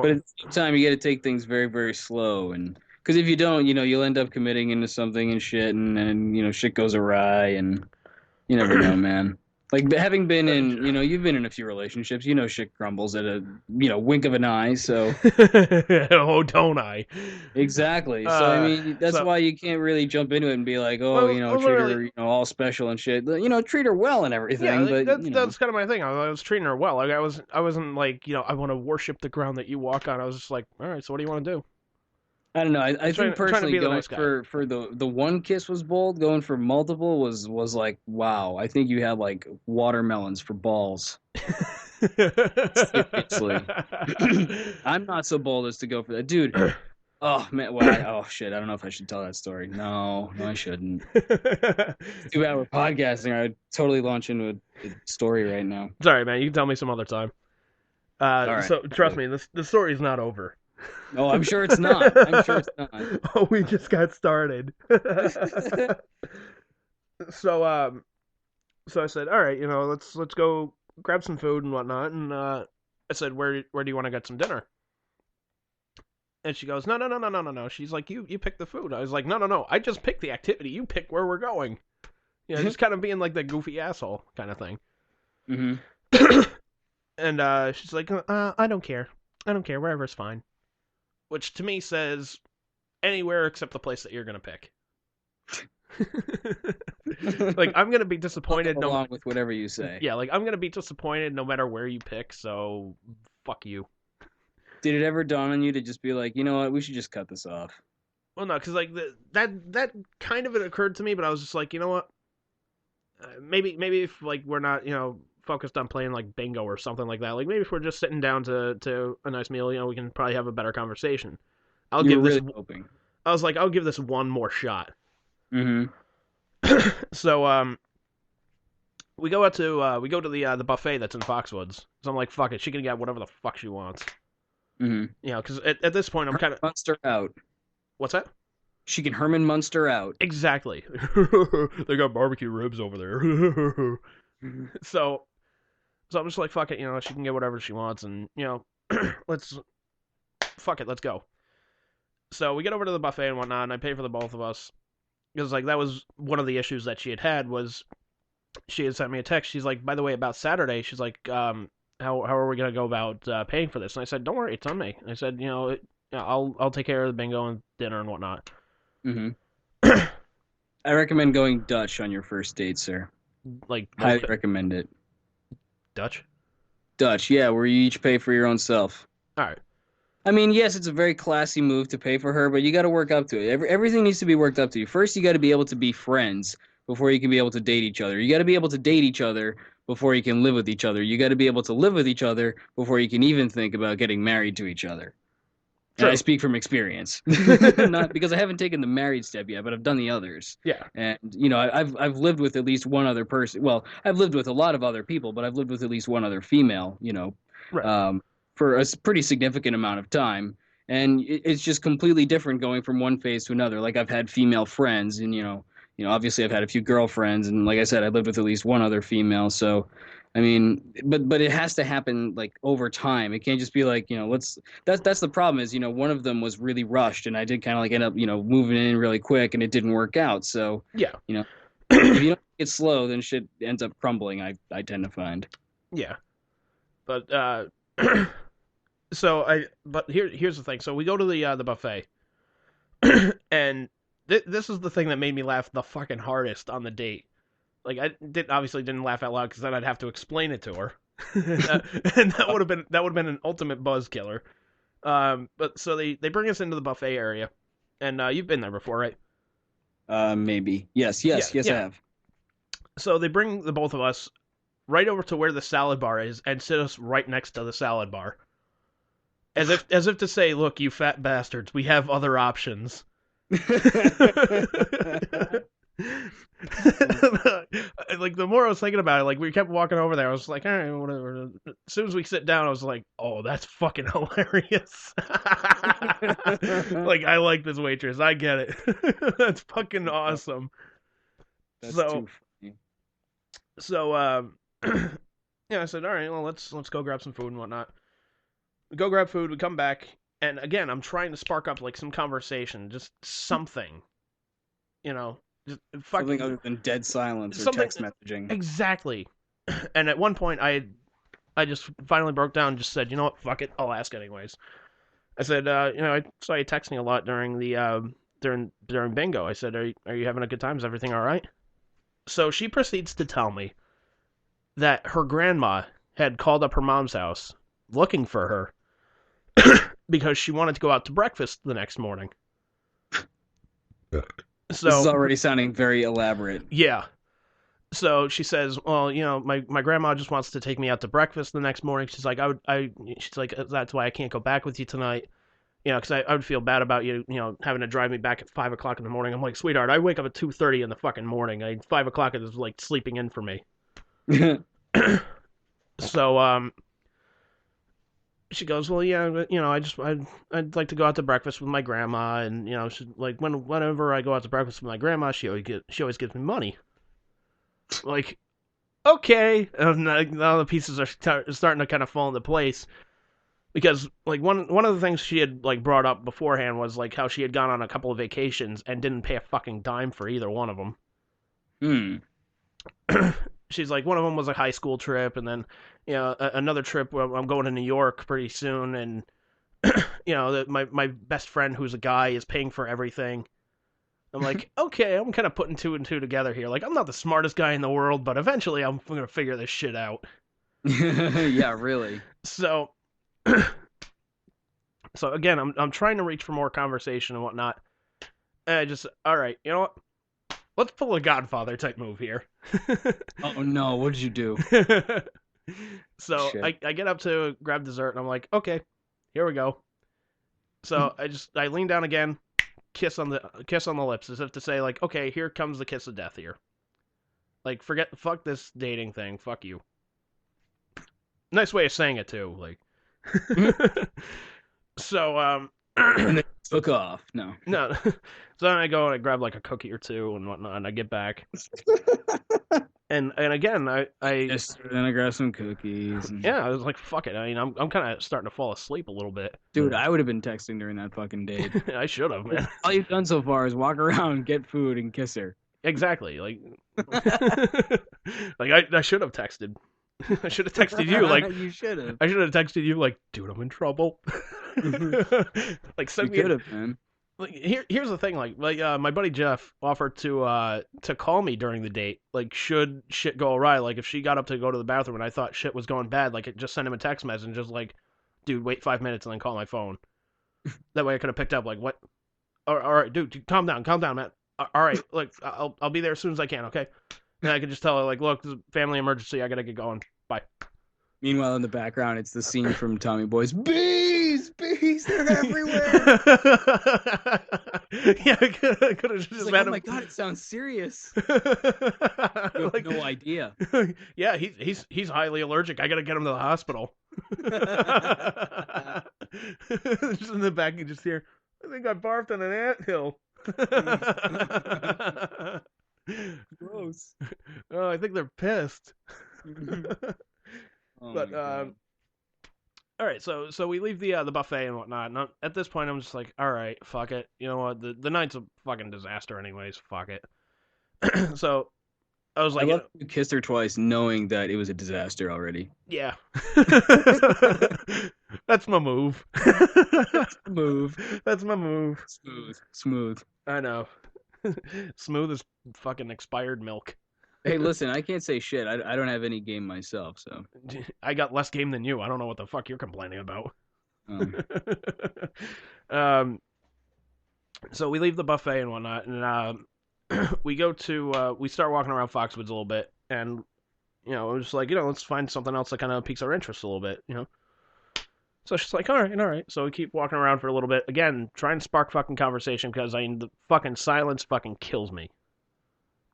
But at the same time, you got to take things very, very slow, and because if you don't, you'll end up committing into something and shit, and then shit goes awry, and you never know, man. Like having been in, you've been in a few relationships, shit crumbles at a, wink of an eye. So Oh, don't I? exactly. So I mean, that's So why you can't really jump into it and be like, oh, treat literally, her, all special and shit. Treat her well and yeah, everything, like but that's kind of my thing. I was treating her well. Like I wasn't like I want to worship the ground that you walk on. I was just like, all right, so what do you want to do? I don't know. I think I'm trying to personally be the going nice guy. for the one kiss was bold. Going for multiple was like wow. I think you had like watermelons for balls. Seriously. I'm not so bold as to go for that, dude. Oh man, well, oh shit. I don't know if I should tell that story. No, no, I shouldn't. It's too bad we're podcasting. I'd totally launch into a story right now. Sorry, man. You can tell me some other time. All right. So trust me, the story's not over. No, I'm sure it's not. I'm sure it's not. Oh, we just got started. so so I said, all right, let's go grab some food and whatnot. And I said, where do you want to get some dinner? And she goes, no. She's like, you pick the food. I was like, no. I just picked the activity. You pick where we're going. Just kind of being like the goofy asshole kind of thing. Mm-hmm. And she's like, I don't care. I don't care. Wherever's fine. Which to me says anywhere except the place that you're gonna pick. Like I'm gonna be disappointed. Along with whatever you say. Yeah, like I'm gonna be disappointed no matter where you pick. So fuck you. Did it ever dawn on you to just be like, you know what, we should just cut this off? Well, no, because like that kind of it occurred to me, but I was just like, you know what? Maybe if like we're not focused on playing like bingo or something like that. Like maybe if we're just sitting down to a nice meal, we can probably have a better conversation. I'll You were give this. really hoping. I was like, I'll give this one more shot. Mm-hmm. So we go out to the buffet that's in Foxwoods. So I'm like, fuck it, she can get whatever the fuck she wants. Mm-hmm. Because at this point I'm kind of Munster out. what's that? She can Herman Munster out. Exactly. They got barbecue ribs over there. Mm-hmm. So I'm just like, fuck it, she can get whatever she wants, and let's fuck it, let's go. So we get over to the buffet and whatnot, and I pay for the both of us because like that was one of the issues that she had was she had sent me a text. She's like, by the way, about Saturday, she's like, how are we gonna go about paying for this? And I said, don't worry, it's on me. I said, I'll take care of the bingo and dinner and whatnot. Mm-hmm. I recommend going Dutch on your first date, sir. Like Highly recommend it. Dutch. Dutch, yeah, where you each pay for your own self. All right. I mean, yes, it's a very classy move to pay for her, but you got to work up to it. Everything needs to be worked up to you. First, you got to be able to be friends before you can be able to date each other. You got to be able to date each other before you can live with each other. You got to be able to live with each other before you can even think about getting married to each other. And I speak from experience, not because I haven't taken the married step yet, but I've done the others. Yeah. And I've lived with at least one other person. Well, I've lived with a lot of other people, but I've lived with at least one other female. Right. For a pretty significant amount of time, and it's just completely different going from one phase to another. Like I've had female friends, and obviously I've had a few girlfriends, and like I said, I lived with at least one other female. So I mean, but it has to happen like over time. It can't just be like, that's the problem is, one of them was really rushed and I did kind of like end up, moving in really quick and it didn't work out. So, Yeah. If you don't get slow, then shit ends up crumbling. I tend to find. Yeah. But, but here's the thing. So we go to the buffet and this is the thing that made me laugh the fucking hardest on the date. Like obviously didn't laugh out loud because then I'd have to explain it to her, and that would have been an ultimate buzz killer. But so they bring us into the buffet area, and you've been there before, right? Maybe. Yes, I have. So they bring the both of us right over to where the salad bar is and sit us right next to the salad bar, as if to say, "Look, you fat bastards, we have other options." Like the more I was thinking about it, like we kept walking over there, I was like, all right, whatever. As soon as we sit down, I was like, oh, that's fucking hilarious. Like I like this waitress, I get it. That's fucking awesome. That's so too funny. so yeah, I said, all right, well let's go grab some food and whatnot. We go grab food, we come back, and again, I'm trying to spark up like some conversation, just something, just Something fucking other than dead silence or something. text messaging. Exactly. And at one point, I just finally broke down and just said, you know what, fuck it, I'll ask anyways. I said, I saw you texting a lot during the during bingo. I said, are you having a good time? Is everything all right? So she proceeds to tell me that her grandma had called up her mom's house looking for her because she wanted to go out to breakfast the next morning. This is already sounding very elaborate. Yeah. So she says, well, my grandma just wants to take me out to breakfast the next morning. She's like, she's like, that's why I can't go back with you tonight. Because I would feel bad about you, having to drive me back at 5 o'clock in the morning. I'm like, sweetheart, I wake up at 2:30 in the fucking morning. 5 o'clock is like sleeping in for me. So, she goes, well, yeah, I'd like to go out to breakfast with my grandma, and she's like, whenever I go out to breakfast with my grandma, she always gives me money. Like, okay, and now the pieces are starting to kind of fall into place. Because like one of the things she had like brought up beforehand was like how she had gone on a couple of vacations and didn't pay a fucking dime for either one of them. She's like, one of them was a high school trip, and then another trip where I'm going to New York pretty soon, and my best friend who's a guy is paying for everything. I'm like, okay, I'm kind of putting two and two together here. Like, I'm not the smartest guy in the world, but eventually I'm gonna figure this shit out. Yeah, really. So. So again, I'm trying to reach for more conversation and whatnot. And I just, all right, you know what? Let's pull a Godfather type move here. Oh no, what did you do? So I get up to grab dessert and I'm like, okay, here we go. So I lean down again, kiss on the lips, as if to say like, okay, here comes the kiss of death here. Like, fuck this dating thing, fuck you. Nice way of saying it too, like. So, and they took off. No. So then I go and I grab like a cookie or two and whatnot, and I get back. and again, I then I grabbed some cookies. And... yeah, I was like, fuck it. I mean, I'm kind of starting to fall asleep a little bit. Dude, I would have been texting during that fucking date. I should have, man. All you've done so far is walk around, get food, and kiss her. Exactly. Like, I should have texted. I should have texted you like you should have. I should have texted you like, dude, I'm in trouble. Like, send me. You could have, man. Like, here's the thing. Like my buddy Jeff offered to call me during the date. Like, should shit go awry, like if she got up to go to the bathroom and I thought shit was going bad, like, it just send him a text message, just like, dude, wait 5 minutes and then call my phone. That way I could have picked up. Like, what? All right, dude, calm down, man. All right, look, I'll be there as soon as I can. Okay. And I could just tell her, like, look, this is a family emergency. I gotta get going. Bye. Meanwhile, in the background, it's the scene from Tommy Boy's Bees, they're everywhere. Yeah, I could have just like, oh my god, it sounds serious. You have like, no idea. Yeah, he's highly allergic. I gotta get him to the hospital. Just in the back, you just hear, I think I barfed on an anthill. Gross. Oh, I think they're pissed. But all right, so we leave the buffet and whatnot. And at this point, I'm just like, all right, fuck it. You know what? The night's a fucking disaster, anyways. Fuck it. So I was like, you kissed her twice, knowing that it was a disaster already. Yeah, that's my move. That's my move. Smooth. I know. Smooth as fucking expired milk. Hey, listen, I can't say shit. I don't have any game myself, so. I got less game than you. I don't know what the fuck you're complaining about. So we leave the buffet and whatnot, and we go to we start walking around Foxwoods a little bit, and we're just like, let's find something else that kind of piques our interest a little bit, So she's like, all right. So we keep walking around for a little bit. Again, trying to spark fucking conversation because the fucking silence fucking kills me.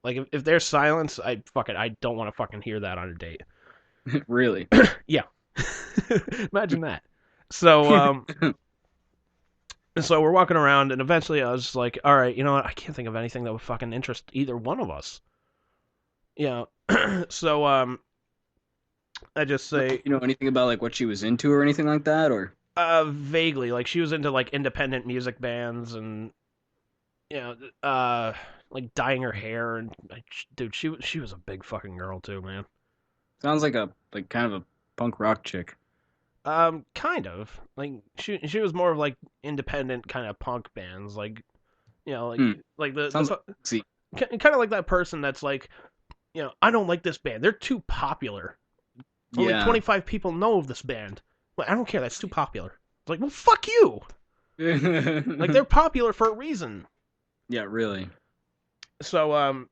Like, if there's silence, I don't want to fucking hear that on a date. Really? Yeah. Imagine that. So, so we're walking around, and eventually I was just like, all right, you know what? I can't think of anything that would fucking interest either one of us. So, I just say... You know anything about, like, what she was into or anything like that, or...? Vaguely. Like, she was into, like, independent music bands and, you know, like, dyeing her hair. And, like, dude, she was a big fucking girl, too, man. Sounds like kind of a punk rock chick. Kind of. Like, she was more of, like, independent kind of punk bands. Like, you know, Hmm. like Sounds like, see. kind of like that person that's like, you know, I don't like this band. They're too popular. Only Yeah. 25 people know of this band. Like, I don't care. That's too popular. It's like, well, fuck you. Like, they're popular for a reason. Yeah, really. So,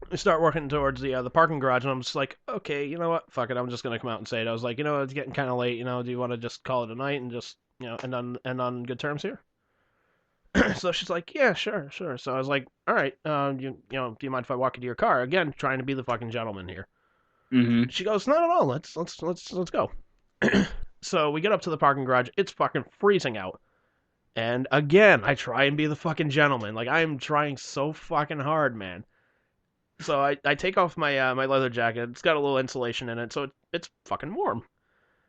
we start working towards the parking garage, and I'm just like, okay, you know what? Fuck it. I'm just gonna come out and say it. I was like, you know, it's getting kind of late. You know, do you want to just call it a night and just, you know, end on good terms here? So she's like, yeah, sure. So I was like, all right, you know, do you mind if I walk you to your car? Again, trying to be the fucking gentleman here. Mm-hmm. She goes, not at all. Let's go. So we get up to the parking garage. It's fucking freezing out. And again, I try and be the fucking gentleman. Like, I'm trying so fucking hard, man. So I take off my my leather jacket. It's got a little insulation in it, so it's fucking warm.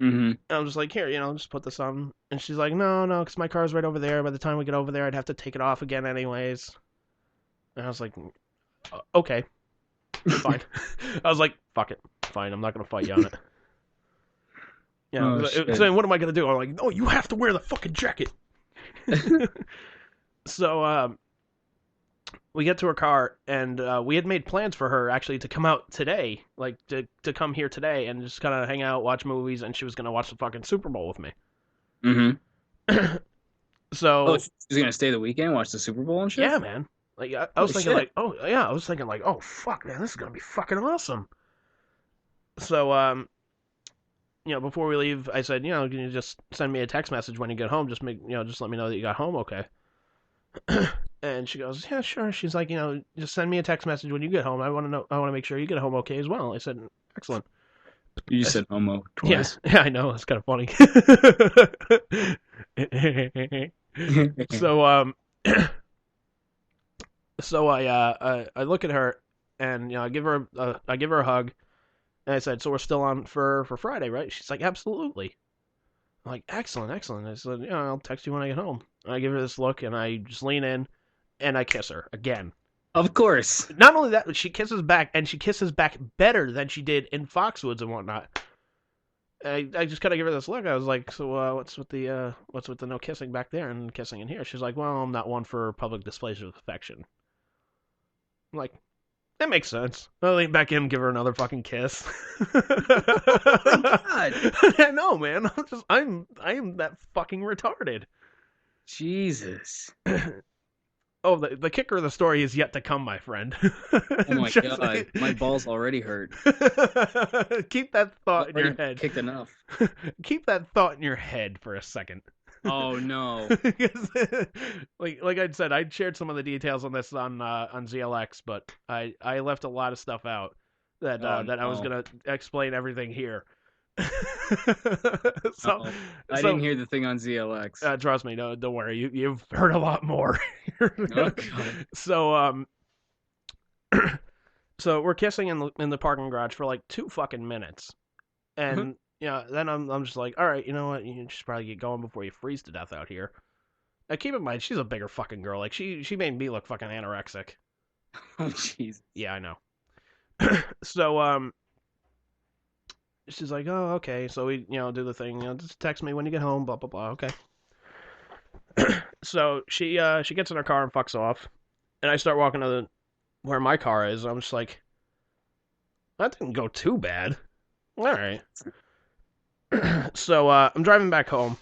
Mm-hmm. And I'm just like, here, you know, just put this on. And she's like, no, because my car's right over there. By the time we get over there, I'd have to take it off again anyways. And I was like, okay, fine. I was like, fuck it, fine. I'm not gonna fight you on it. Yeah, saying, what am I gonna do? I'm like, no, you have to wear the fucking jacket. So we get to her car, and we had made plans for her actually to come out today, like to come here today and just kind of hang out, watch movies, and she was gonna watch the fucking Super Bowl with me. Mm-hmm. So she's gonna stay the weekend, watch the Super Bowl and shit. Yeah, man. Like I was thinking, like, oh yeah, I was thinking like, oh fuck, man, this is gonna be fucking awesome. So you know, before we leave, I said, you know, can you just send me a text message when you get home? Just just let me know that you got home okay. And she goes, yeah, sure. She's like, you know, just send me a text message when you get home. I want to make sure you get home okay as well. I said, excellent. You just said homo twice. Yeah, I know. It's kind of funny. So so I look at her and, you know, I give her a hug, and I said, so we're still on for Friday, right? She's like, absolutely. I'm like, excellent. I said, yeah, I'll text you when I get home. And I give her this look, and I just lean in, and I kiss her again. Of course. Not only that, but she kisses back, and she kisses back better than she did in Foxwoods and whatnot. And I just kind of give her this look. I was like, so what's with the no kissing back there and kissing in here? She's like, well, I'm not one for public displays of affection. I'm like, that makes sense. I lean back in and give her another fucking kiss. Oh my God. I know, man. I am that fucking retarded. Jesus. Oh, the kicker of the story is yet to come, my friend. Oh my God. My balls already hurt. Keep that thought in your head. Kicked enough. Keep that thought in your head for a second. Oh no. like I said, I shared some of the details on this on ZLX, but I left a lot of stuff out that I was gonna explain everything here. I didn't hear the thing on ZLX. Trust me, no, don't worry. You've heard a lot more. Oh, God. So so we're kissing in the parking garage for like 2 fucking minutes, and yeah, then I'm just like, all right, you know what? You should probably get going before you freeze to death out here. Now keep in mind, she's a bigger fucking girl. Like she made me look fucking anorexic. Oh jeez. Yeah, I know. So she's like, oh, okay. So we, you know, do the thing. You know, just text me when you get home. Blah blah blah. Okay. So she gets in her car and fucks off, and I start walking to where my car is. I'm just like, that didn't go too bad. All right. So I'm driving back home,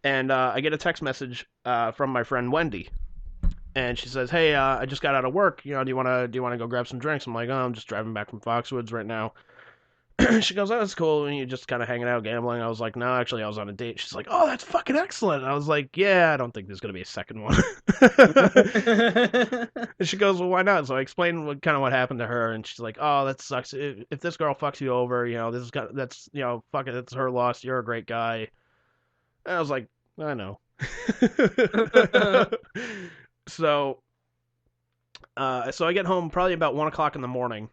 and I get a text message from my friend Wendy, and she says, "Hey, I just got out of work. You know, do you wanna go grab some drinks?" I'm like, "Oh, I'm just driving back from Foxwoods right now." She goes, "Oh, that's cool. And you just kind of hanging out, gambling." I was like, "No, actually, I was on a date." She's like, "Oh, that's fucking excellent." I was like, "Yeah, I don't think there's gonna be a second one." And she goes, "Well, why not?" So I explained what happened to her, and she's like, "Oh, that sucks. If this girl fucks you over, you know, that's you know, fuck it, it's her loss. You're a great guy." And I was like, "I know." So I get home probably about 1 o'clock in the morning,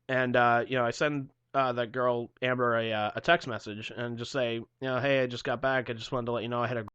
and you know, I send that girl Amber a text message and just say, hey, I just got back. I just wanted to let you know I had a